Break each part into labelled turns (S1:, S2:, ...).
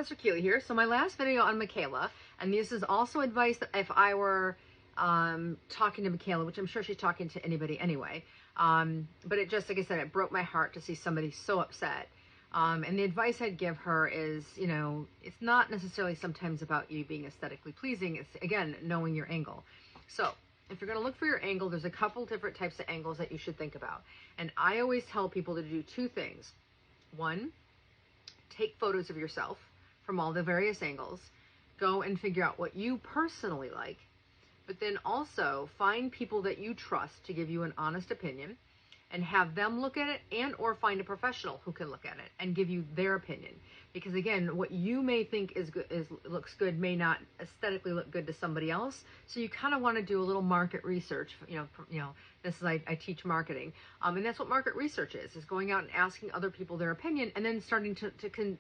S1: Professor Keeley here. So my last video on Michaela, and this is also advice that if I were talking to Michaela, which I'm sure she's talking to anybody anyway, but it just, like I said, it broke my heart to see somebody so upset. And the advice I'd give her is, you know, it's not necessarily sometimes about you being aesthetically pleasing. It's, again, knowing your angle. So if you're going to look for your angle, there's a couple different types of angles that you should think about. And I always tell people to do two things. One, take photos of yourself from all the various angles. Go and figure out what you personally like. But then also find people that you trust to give you an honest opinion and have them look at it, and or find a professional who can look at it and give you their opinion. Because again, what you may think is good, looks good, may not aesthetically look good to somebody else. So you kind of want to do a little market research. You know, this is I teach marketing, and that's what market research is going out and asking other people their opinion, and then starting to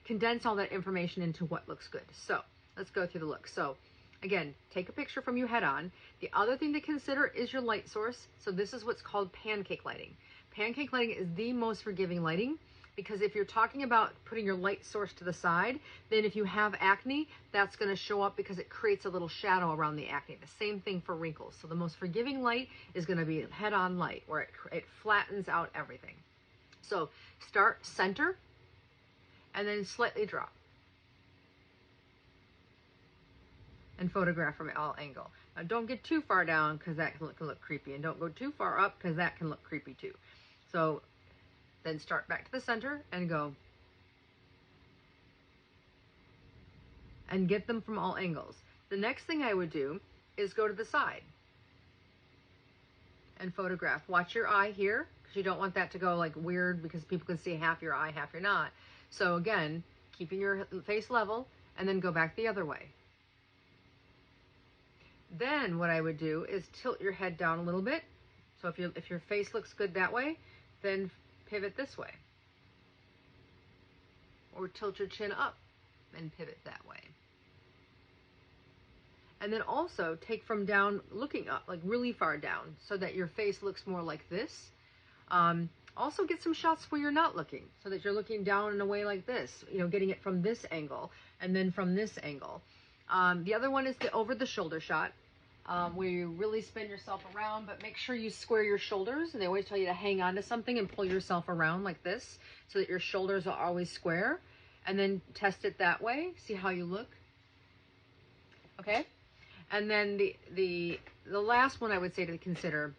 S1: condense all that information into what looks good. So let's go through the look. So again, take a picture from you head on. The other thing to consider is your light source. So this is what's called pancake lighting. Pancake lighting is the most forgiving lighting, because if you're talking about putting your light source to the side, then if you have acne, that's going to show up because it creates a little shadow around the acne. The same thing for wrinkles. So the most forgiving light is going to be head-on light, where it flattens out everything. So start center and then slightly drop. And photograph from all angle. Now don't get too far down because that can look creepy, and don't go too far up because that can look creepy too. So then start back to the center and go. And get them from all angles. The next thing I would do is go to the side and photograph. Watch your eye here, because you don't want that to go like weird, because people can see half your eye, half you're not. So again, keeping your face level, and then go back the other way. Then what I would do is tilt your head down a little bit. So if your face looks good that way, then pivot this way. Or tilt your chin up and pivot that way. And then also take from down looking up, like really far down, so that your face looks more like this. Also get some shots where you're not looking, so that you're looking down in a way like this, you know, getting it from this angle and then from this angle. The other one is the over the shoulder shot, where you really spin yourself around, but make sure you square your shoulders. And they always tell you to hang on to something and pull yourself around like this, so that your shoulders are always square, and then test it that way. See how you look. Okay. And then the last one I would say to consider